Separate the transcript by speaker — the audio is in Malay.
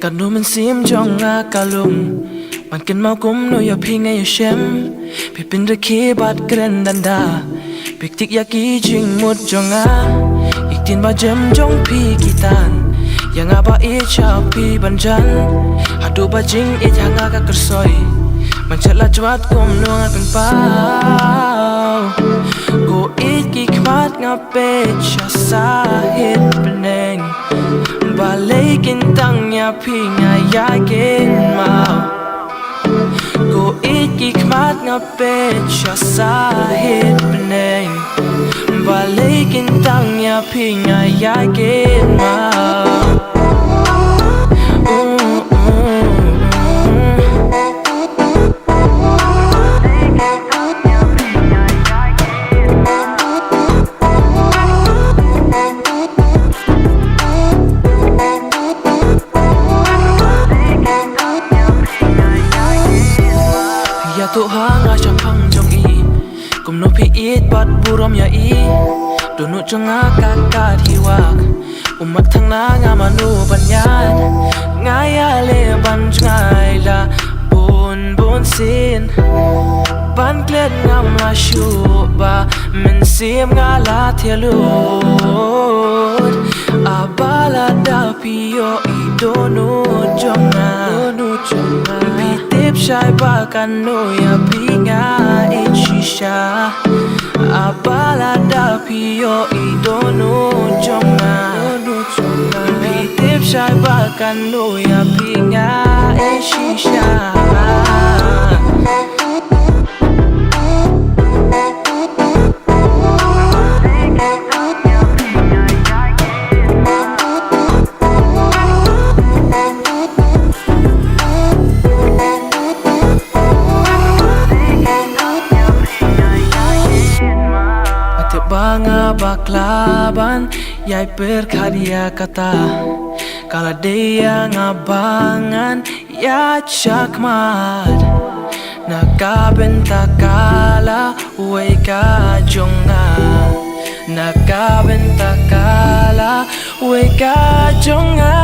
Speaker 1: Cả nụ mình xiêm trong ngã cả lùngมันกันมากุมโนยาพิงไงอยู่เชมพี่เป็นระคีบัดเกรนดันดาพิกติกยากีจิงมุดจงอาอีกทีนบาเจมจงพี่กีตานยังอาบาอีชาพี่บันจันหาดูบาจิงอีทางอากากระซอยมันชัดละจวัดกุมนวงเป็นเป้ากูอีกกี่ขวัดงาเปชาสาเหตุเป็นเองบาเลยกินตั้งยาพี่งายาเกินมากูอีกกี่ขมัดงาเป็ดชาสาเหตุเป็นเองบาเลยกินตั้งยาพี่งายาเกินมาtu hanga cham phang jong i kum no phi it bat burom ya i do no changa ka ka thi wak umat thang na nga manu banyan nga ya le ban ngai la bon bon sin ban klet ngam la shu ba men sim nga la thelud abala da pi yo i do no changa Shai ba kan no ya pinga ichisha abala da pio idono jonga pitip shai ba kan no ya pinga ichisha Banga baklaban yai perkadia kata kala dia ngabangan ya chakmat nakabenta kala weka jonga nakabenta kala weka jonga